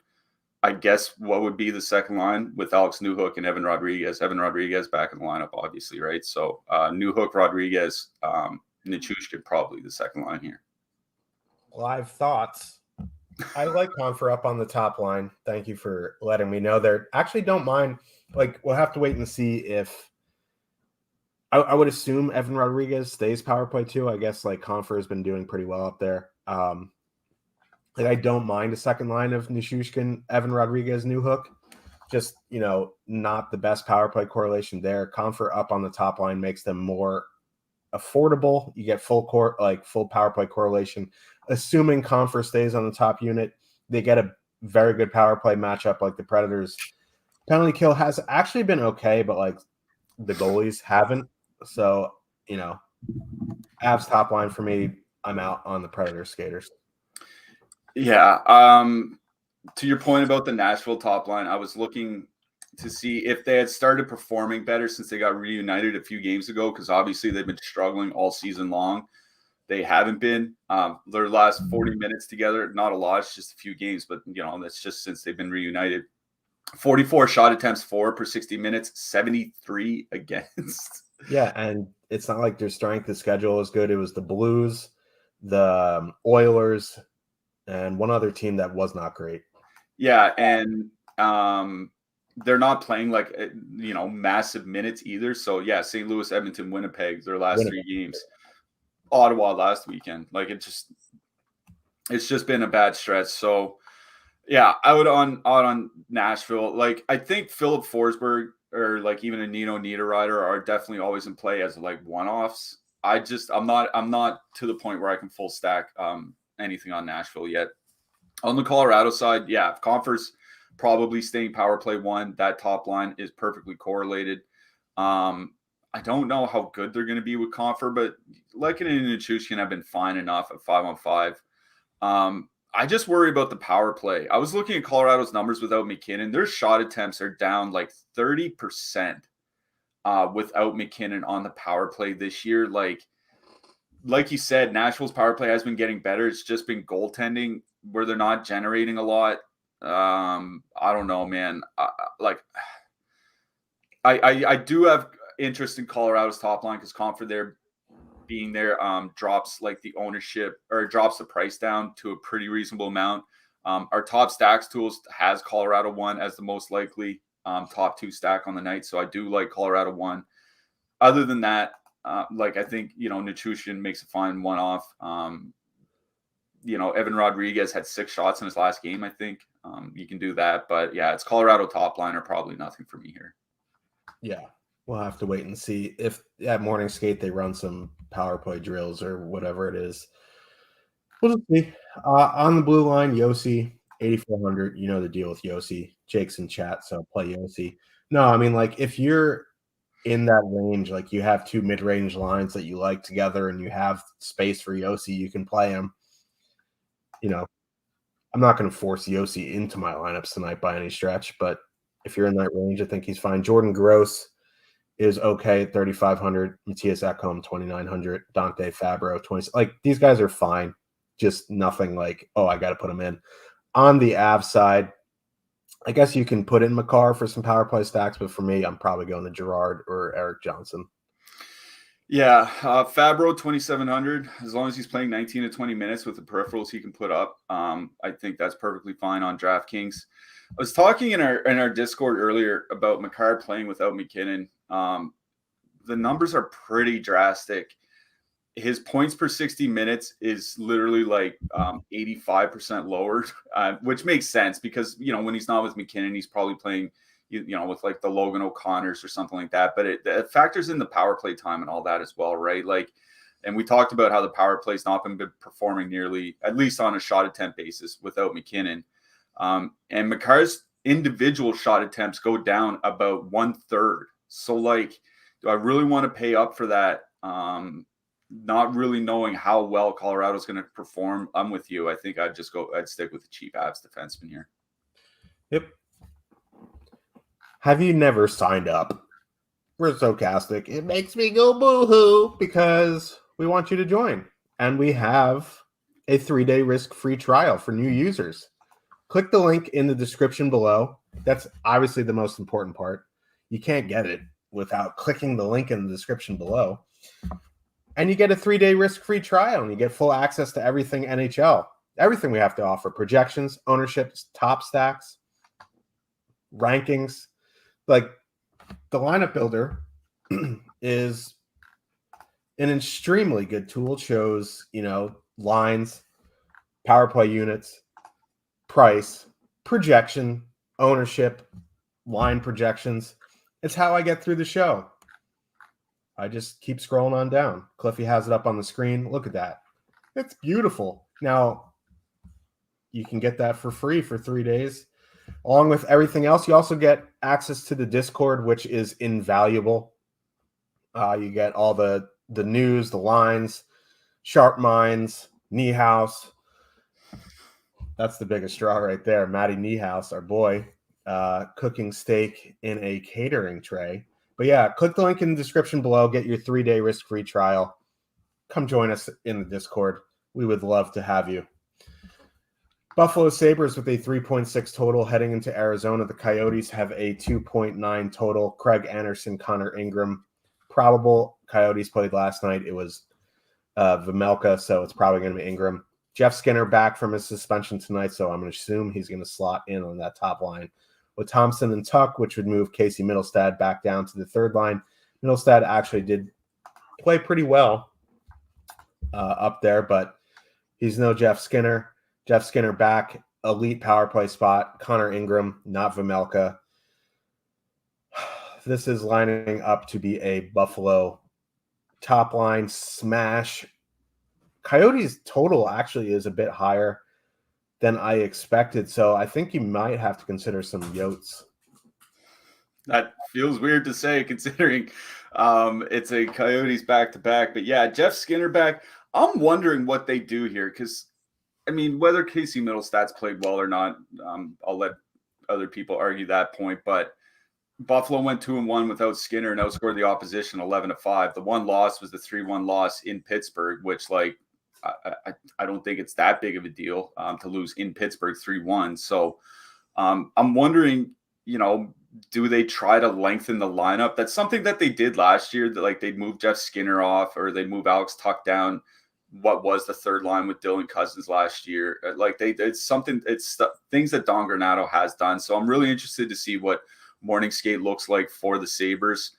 I guess, what would be the second line with Alex Newhook and Evan Rodriguez. Evan Rodriguez back in the lineup, obviously, right? So Newhook, Rodriguez, Nichushkin probably the second line here. Live thoughts. I like Compher up on the top line. Thank you for letting me know there. Actually, don't mind. Like, we'll have to wait and see if I would assume Evan Rodriguez stays power play too. I guess like Compher has been doing pretty well up there. Like I don't mind a second line of Nichushkin, Evan Rodriguez, Newhook. Just, not the best power play correlation there. Compher up on the top line makes them more affordable. You get full power play correlation. Assuming Compher stays on the top unit, they get a very good power play matchup. Like the Predators penalty kill has actually been okay, but like the goalies haven't. So, Avs top line for me, I'm out on the Predator skaters. Yeah. To your point about the Nashville top line, I was looking to see if they had started performing better since they got reunited a few games ago, because obviously they've been struggling all season long. They haven't been. Their last 40 minutes together, not a lot. It's just a few games, but, that's just since they've been reunited. 44 shot attempts per 60 minutes, 73 against. Yeah, and it's not like their strength of schedule is good. It was the Blues, the Oilers, and one other team that was not great. Yeah, and they're not playing like massive minutes either. So yeah, St. Louis, Edmonton, Winnipeg, their last 3 games. Ottawa last weekend. Like it's just been a bad stretch. So yeah, I would on Nashville. Like I think Philip Forsberg or like even a Nino Niederreiter are definitely always in play as like one-offs. I'm not to the point where I can full stack anything on Nashville yet. On the Colorado side, yeah, Compher's probably staying power play 1. That top line is perfectly correlated. I don't know how good they're going to be with Compher, but Lehkonen and Nichushkin have been fine enough at 5-on-5. I just worry about the power play. I was looking at Colorado's numbers without McKinnon. Their shot attempts are down like 30% without McKinnon on the power play this year. Like you said, Nashville's power play has been getting better. It's just been goaltending where they're not generating a lot. I don't know, man. I do have interest in Colorado's top line because Compher there being there drops like the ownership or drops the price down to a pretty reasonable amount. Our top stacks tools has Colorado 1 as the most likely top 2 stack on the night. So I do like Colorado 1. Other than that, I think, Nichushkin makes a fine one-off. Evan Rodriguez had 6 shots in his last game, I think. You can do that. But, yeah, it's Colorado top line or probably nothing for me here. Yeah, we'll have to wait and see if at morning skate they run some power play drills or whatever it is. We'll just see. On the blue line, Yossi, 8,400. You know the deal with Yossi. Jake's in chat, so play Yossi. No, I mean, like, if you're in that range, like you have two mid-range lines that you like together and you have space for Yossi, you can play him. You know, I'm not going to force Yossi into my lineups tonight by any stretch, but if you're in that range, I think he's fine. Jordan Gross is okay at 3,500. Matthias Ekholm, 2,900. Dante Fabro, 20. Like, these guys are fine. Just nothing like, oh, I got to put them in. On the Av side, I guess you can put in Makar for some power play stacks, but for me, I'm probably going to Gerard or Eric Johnson. Yeah, Fabro 2,700. As long as he's playing 19 to 20 minutes with the peripherals he can put up, I think that's perfectly fine on DraftKings. I was talking in our Discord earlier about Makar playing without McKinnon. The numbers are pretty drastic. His points per 60 minutes is literally like 85% lower, which makes sense because, when he's not with McKinnon, he's probably playing, with like the Logan O'Connors or something like that. But it factors in the power play time and all that as well, right? Like, and we talked about how the power play's not been performing nearly, at least on a shot attempt basis, without McKinnon. And Makar's individual shot attempts go down about 1/3. So, like, do I really want to pay up for that? Not really knowing how well Colorado's going to perform. I'm with you. I think I'd stick with the cheap Avs defenseman here. Yep. Have you never signed up for Stokastic? It makes me go boo-hoo because we want you to join. And we have a 3-day risk-free trial for new users. Click the link in the description below. That's obviously the most important part. You can't get it without clicking the link in the description below. And you get a 3-day risk-free trial, and you get full access to everything NHL. Everything we have to offer. Projections, ownerships, top stacks, rankings. Like, the lineup builder is an extremely good tool. It shows, lines, power play units, price, projection, ownership, line projections. It's how I get through the show. I just keep scrolling on down. Cliffy has it up on the screen. Look at that. It's beautiful. Now, you can get that for free for 3 days. Along with everything else, you also get access to the Discord, which is invaluable. You get all the news, the lines, sharp minds, Niehaus. That's the biggest straw right there. Matty Niehaus, our boy, cooking steak in a catering tray. But yeah, click the link in the description below. Get your 3-day risk-free trial. Come join us in the Discord. We would love to have you. Buffalo Sabres with a 3.6 total heading into Arizona. The Coyotes have a 2.9 total. Craig Anderson, Connor Ingram. Probable. Coyotes played last night. It was Vejmelka, so it's probably going to be Ingram. Jeff Skinner back from his suspension tonight, so I'm going to assume he's going to slot in on that top line with Thompson and Tuck, which would move Casey Middlestad back down to the third line. Middlestad actually did play pretty well up there, but he's no Jeff Skinner. Jeff Skinner back, elite power play spot. Connor Ingram, not Vejmelka. This is lining up to be a Buffalo top line smash. Coyotes total actually is a bit higher than I expected, so I think you might have to consider some Yotes. That feels weird to say considering it's a Coyotes back-to-back. But yeah, Jeff Skinner back. I'm wondering what they do here because, I mean, whether Casey Middlestad's played well or not, I'll let other people argue that point. But Buffalo went 2-1 without Skinner and outscored the opposition 11-5. The one loss was the 3-1 loss in Pittsburgh, which, like, I don't think it's that big of a deal to lose in Pittsburgh 3-1. So I'm wondering, do they try to lengthen the lineup? That's something that they did last year. That, like, they'd move Jeff Skinner off or they'd move Alex Tuck down. What was the third line with Dylan Cousins last year? Like, it's things that Don Granato has done. So I'm really interested to see what morning skate looks like for the Sabres.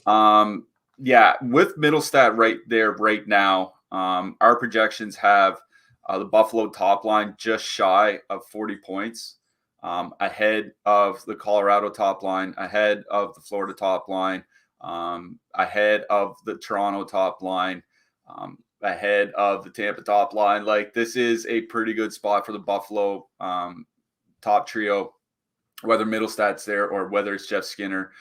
Yeah, with Middlestat right there right now, our projections have the Buffalo top line just shy of 40 points, ahead of the Colorado top line, ahead of the Florida top line, ahead of the Toronto top line, ahead of the Tampa top line. Like, this is a pretty good spot for the Buffalo top trio, whether Middlestad's there or whether it's Jeff Skinner.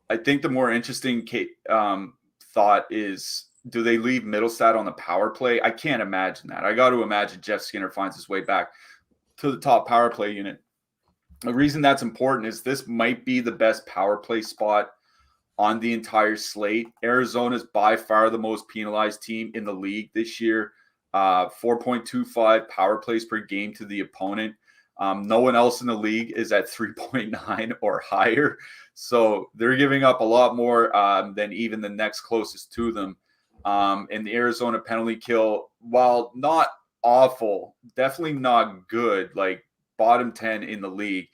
I think the more interesting thought is, do they leave Middlestad on the power play? I can't imagine that. I got to imagine Jeff Skinner finds his way back to the top power play unit. The reason that's important is this might be the best power play spot on the entire slate. Arizona is by far the most penalized team in the league this year. 4.25 power plays per game to the opponent. No one else in the league is at 3.9 or higher. So they're giving up a lot more than even the next closest to them. And the Arizona penalty kill, while not awful, definitely not good, like bottom 10 in the league.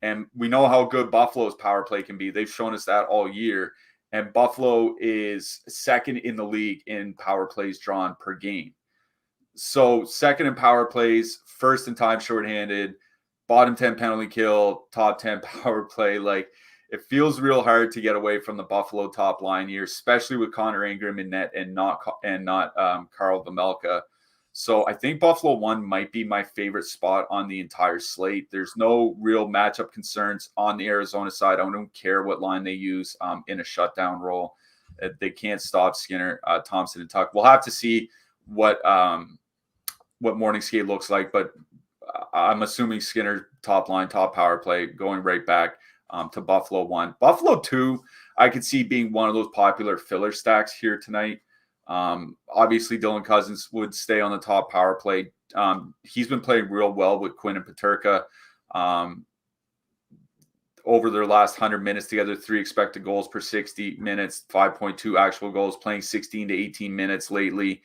And we know how good Buffalo's power play can be. They've shown us that all year. And Buffalo is second in the league in power plays drawn per game. So second in power plays, first in time shorthanded, bottom 10 penalty kill, top 10 power play. Like, it feels real hard to get away from the Buffalo top line here, especially with Connor Ingram in net and not Karl Vejmelka. So I think Buffalo 1 might be my favorite spot on the entire slate. There's no real matchup concerns on the Arizona side. I don't care what line they use in a shutdown role. They can't stop Skinner, Thompson, and Tuch. We'll have to see what morning skate looks like, but I'm assuming Skinner top line, top power play, going right back to Buffalo 1. Buffalo 2, I could see being one of those popular filler stacks here tonight. Obviously, Dylan Cousins would stay on the top power play. He's been playing real well with Quinn and Peterka. Over their last 100 minutes together, 3 expected goals per 60 minutes, 5.2 actual goals, playing 16 to 18 minutes lately.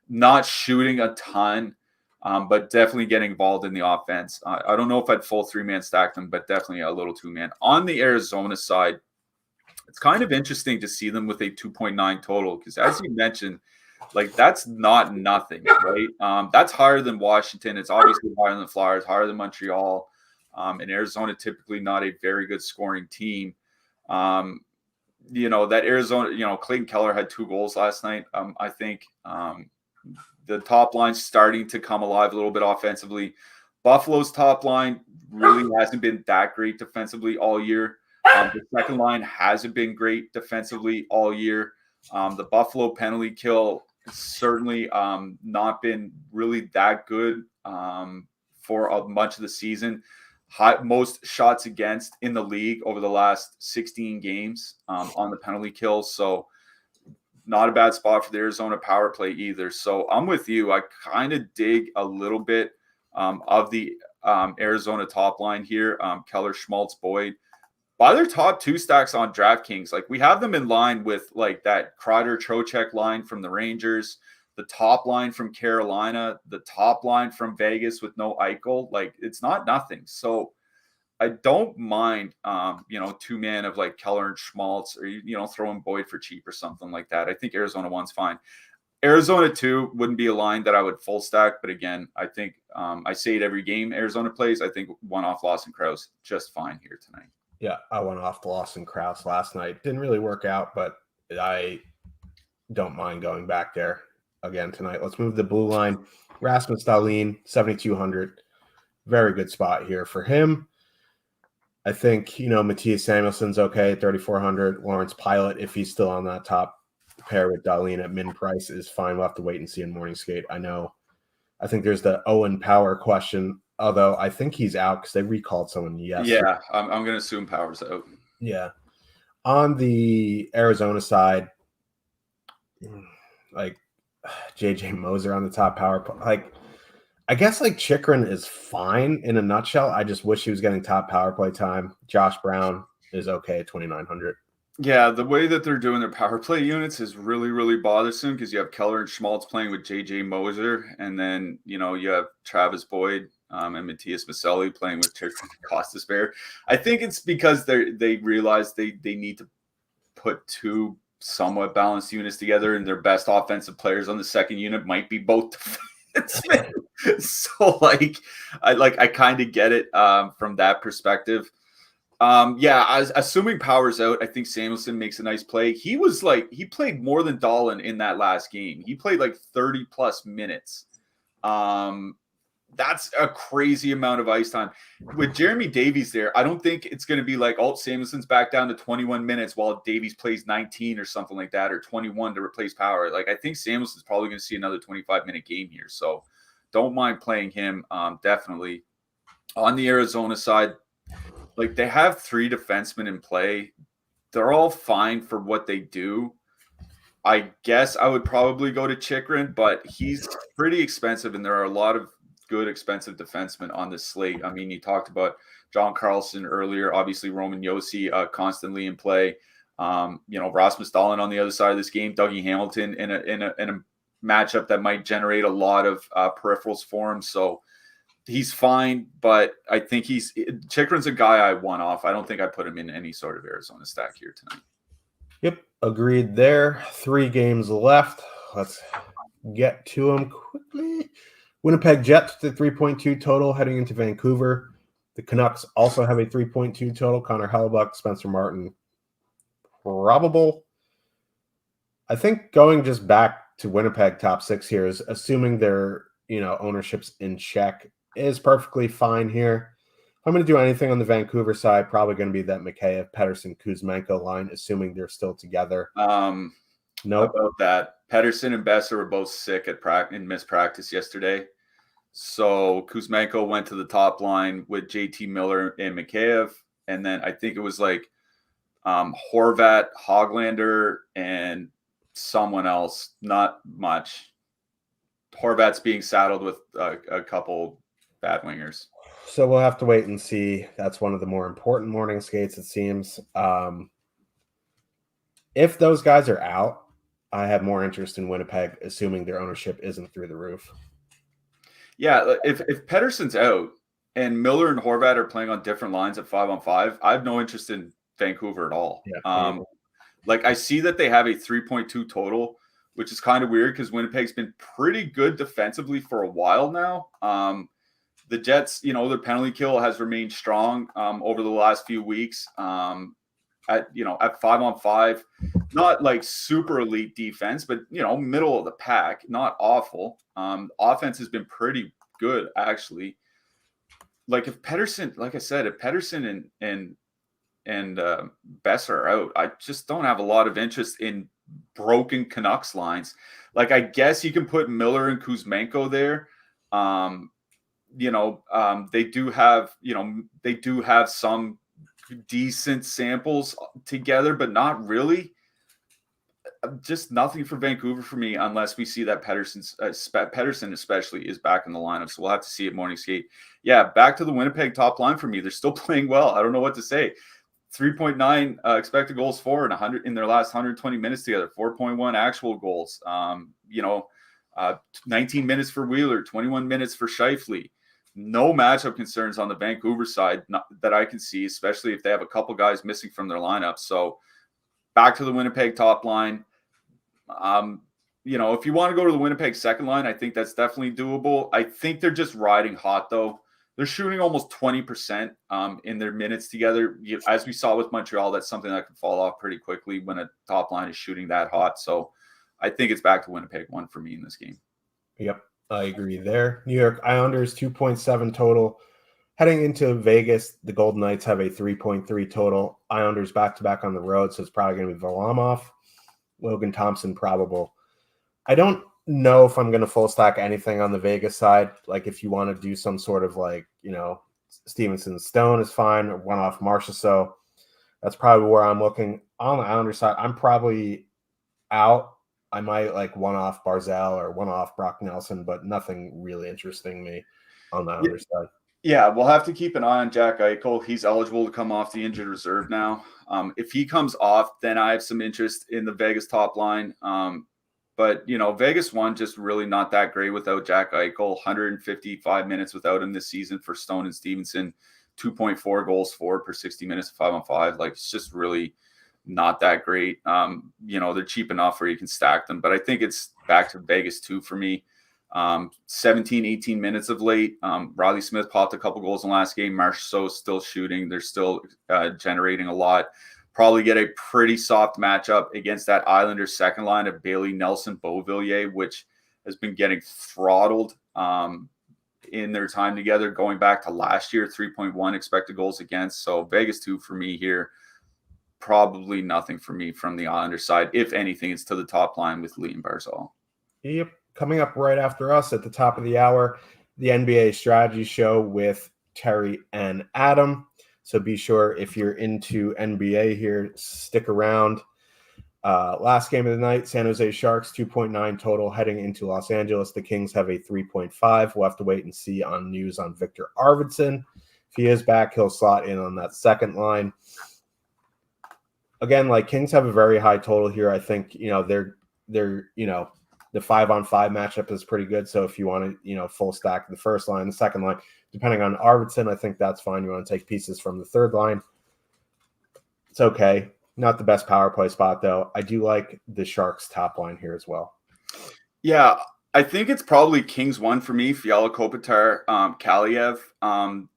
Not shooting a ton, but definitely getting involved in the offense. I don't know if I'd full 3-man stack them, but definitely a little 2-man. On the Arizona side, it's kind of interesting to see them with a 2.9 total because, as you mentioned, like, that's not nothing, right? That's higher than Washington. It's obviously higher than the Flyers, higher than Montreal. And Arizona typically not a very good scoring team. That Arizona, Clayton Keller had 2 goals last night. I think the top line's starting to come alive a little bit offensively. Buffalo's top line really hasn't been that great defensively all year. The second line hasn't been great defensively all year. The Buffalo penalty kill has certainly not been really that good for much of the season. Most shots against in the league over the last 16 games on the penalty kill. So not a bad spot for the Arizona power play either. So I'm with you. I kind of dig a little bit of the Arizona top line here. Keller, Schmaltz, Boyd. By their top 2 stacks on DraftKings, like, we have them in line with like that Kreider-Trocheck line from the Rangers, the top line from Carolina, the top line from Vegas with no Eichel. Like, it's not nothing. So I don't mind, 2-man of like Keller and Schmaltz, or, throwing Boyd for cheap or something like that. I think Arizona 1's fine. Arizona 2 wouldn't be a line that I would full stack. But again, I think I say it every game Arizona plays. I think one-off Lawson Krause just fine here tonight. Yeah, I went off the Lawson Krause last night. Didn't really work out, but I don't mind going back there again tonight. Let's move the blue line. Rasmus Dahlin, 7,200. Very good spot here for him. I think, Matthias Samuelson's okay, 3,400. Lawrence Pilot, if he's still on that top pair with Dahlin at min price, is fine. We'll have to wait and see in morning skate. I think there's the Owen Power question, although I think he's out because they recalled someone yesterday. Yeah, I'm going to assume Power's out. Yeah. On the Arizona side, like, JJ Moser on the top power, like, I guess like Chychrun is fine in a nutshell. I just wish he was getting top power play time. Josh Brown is okay at 2,900. Yeah, the way that they're doing their power play units is really, really bothersome because you have Keller and Schmaltz playing with JJ Moser, and then you have Travis Boyd and Matthias Maselli playing with Costas Bear. I think it's because they realize they need to put 2 somewhat balanced units together, and their best offensive players on the second unit might be both defensemen. So I kind of get it from that perspective. Assuming Power's out, I think Samuelson makes a nice play. He played more than Dahlin in that last game. He played like 30 plus minutes. That's a crazy amount of ice time. With Jeremy Davies there, I don't think it's going to be like, oh, Samuelson's back down to 21 minutes while Davies plays 19 or something like that, or 21 to replace Power. Like, I think Samuelson's probably going to see another 25-minute game here. So don't mind playing him, definitely. On the Arizona side, like, they have 3 defensemen in play. They're all fine for what they do. I guess I would probably go to Chychrun, but he's pretty expensive, and there are a lot of good expensive defensemen on this slate. I mean, you talked about John Carlson earlier, obviously Roman Josi constantly in play. Rasmus Dahlin on the other side of this game, Dougie Hamilton in a matchup that might generate a lot of peripherals for him. So he's fine, but I think Chychrun's a guy I want off. I don't think I put him in any sort of Arizona stack here tonight. Yep, agreed there. 3 games left. Let's get to them quickly. Winnipeg Jets to 3.2 total heading into Vancouver. The Canucks also have a 3.2 total. Connor Hellebuck, Spencer Martin, probable. I think going just back to Winnipeg top 6 here is assuming their ownership's in check is perfectly fine here. If I'm going to do anything on the Vancouver side, probably going to be that Mikheyev, Pettersson, Kuzmenko line, assuming they're still together. Nope. About that, Pettersson and Besser were both sick in missed practice yesterday. So Kuzmenko went to the top line with JT Miller and Mikheyev. And then I think it was like Horvat, Hoglander, and someone else. Not much. Horvat's being saddled with a couple bad wingers. So we'll have to wait and see. That's one of the more important morning skates, it seems. If those guys are out, I have more interest in Winnipeg, assuming their ownership isn't through the roof. Yeah, if Pettersson's out and Miller and Horvat are playing on different lines at 5-on-5, I have no interest in Vancouver at all. Yeah, like, I see that they have a 3.2 total, which is kind of weird because Winnipeg's been pretty good defensively for a while now. The Jets, their penalty kill has remained strong over the last few weeks. At 5-on-5, not like super elite defense, but middle of the pack, not awful. Offense has been pretty good actually. Like, if Pettersson, like I said, if Pettersson and Besser are out, I just don't have a lot of interest in broken Canucks lines. Like, I guess you can put Miller and Kuzmenko there. They do have some decent samples together, but not really. Just nothing for Vancouver for me unless we see that Pettersson especially is back in the lineup. So we'll have to see at morning skate. Yeah, back to the Winnipeg top line for me. They're still playing well. I don't know what to say. 3.9 expected goals for and 100 in their last 120 minutes together. 4.1 actual goals. 19 minutes for Wheeler, 21 minutes for Scheifele. No matchup concerns on the Vancouver side that I can see, especially if they have a couple guys missing from their lineup. So back to the Winnipeg top line. If you want to go to the Winnipeg second line, I think that's definitely doable. I think they're just riding hot, though. They're shooting almost 20% in their minutes together. As we saw with Montreal, that's something that can fall off pretty quickly when a top line is shooting that hot. So I think it's back to Winnipeg 1 for me in this game. Yep, I agree there. New York Islanders 2.7 total. Heading into Vegas, the Golden Knights have a 3.3 total. Islanders back-to-back on the road, so it's probably going to be Varlamov. Logan Thompson probable. I don't know if I'm going to full stack anything on the Vegas side. Like, if you want to do some sort of Stevenson Stone is fine, or one off Marchessault. That's probably where I'm looking. On the Islanders side, I'm probably out. I might one off Barzal or one off Brock Nelson, but nothing really interesting me on the Islanders side. Yeah, we'll have to keep an eye on Jack Eichel. He's eligible to come off the injured reserve now. If he comes off, then I have some interest in the Vegas top line. But Vegas 1 just really not that great without Jack Eichel. 155 minutes without him this season for Stone and Stevenson. 2.4 goals for per 60 minutes of 5-on-5. Like, it's just really not that great. They're cheap enough where you can stack them. But I think it's back to Vegas 2 for me. 17, 18 minutes of late. Riley Smith popped a couple goals in the last game. Marchessault still shooting. They're still generating a lot. Probably get a pretty soft matchup against that Islanders second line of Bailey, Nelson, Beauvillier, which has been getting throttled. in their time together, going back to last year, 3.1 expected goals against. So Vegas 2 for me here. Probably nothing for me from the Islanders side. If anything, it's to the top line with Lee and Barzal. Yep. Coming up right after us at the top of the hour, the NBA strategy show with Terry and Adam. So be sure, if you're into NBA here, stick around. Last game of the night, San Jose Sharks 2.9 total heading into Los Angeles. The Kings have a 3.5. We'll have to wait and see on news on Victor Arvidsson. If he is back, he'll slot in on that second line. Again, like, Kings have a very high total here. I think, they're the 5-on-5 matchup is pretty good. So if you want to, full stack the first line, the second line, depending on Arvidsson, I think that's fine. You want to take pieces from the third line. It's okay. Not the best power play spot, though. I do like the Sharks top line here as well. Yeah, I think it's probably Kings 1 for me. Fiala, Kopitar, Kaliev.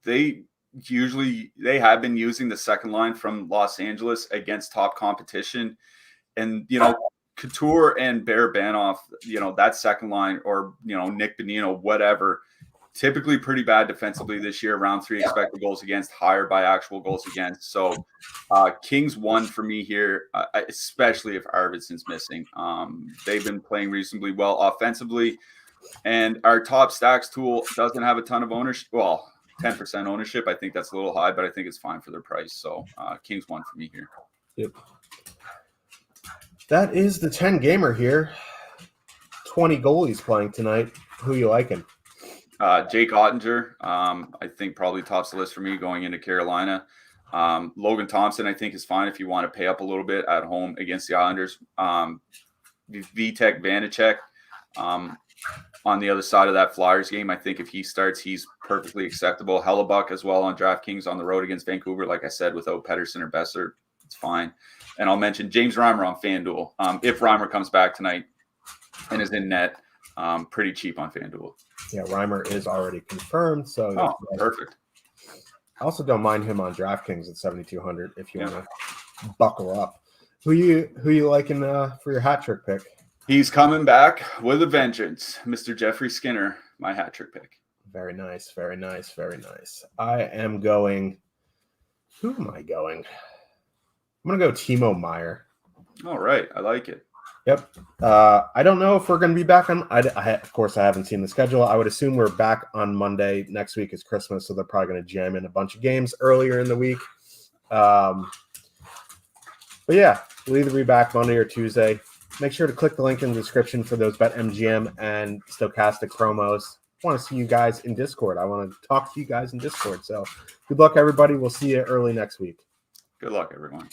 They have been using the second line from Los Angeles against top competition. And, Couture and Barabanov, that second line, or, Nick Bonino, whatever, typically pretty bad defensively this year, around 3 expected goals against, higher by actual goals against. So Kings 1 for me here, especially if Arvidsson's missing. They've been playing reasonably well offensively. And our top stacks tool doesn't have a ton of ownership. Well, 10% ownership. I think that's a little high, but I think it's fine for their price. So Kings 1 for me here. Yep. That is the 10 gamer here. 20 goalies playing tonight. Who you liking? Jake Ottinger, I think probably tops the list for me going into Carolina. Logan Thompson, I think, is fine if you want to pay up a little bit at home against the Islanders. Vitek Vanacek on the other side of that Flyers game, I think if he starts, he's perfectly acceptable. Hellebuck as well on DraftKings on the road against Vancouver. Like I said, without Pettersson or Besser, it's fine. And I'll mention James Reimer on FanDuel. If Reimer comes back tonight and is in net, pretty cheap on FanDuel. Yeah, Reimer is already confirmed. So perfect. I also don't mind him on DraftKings at 7,200 if you want to buckle up. Who you liking for your hat trick pick? He's coming back with a vengeance, Mr. Jeffrey Skinner, my hat trick pick. Very nice, very nice, very nice. I am going. Who am I going? I'm going to go Timo Meier. All right, I like it. Yep. I don't know if we're going to be back on. Of course, I haven't seen the schedule. I would assume we're back on Monday. Next week is Christmas, so they're probably going to jam in a bunch of games earlier in the week. But yeah, we'll either be back Monday or Tuesday. Make sure to click the link in the description for those BetMGM and Stokastic promos. I want to see you guys in Discord. I want to talk to you guys in Discord. So good luck, everybody. We'll see you early next week. Good luck, everyone.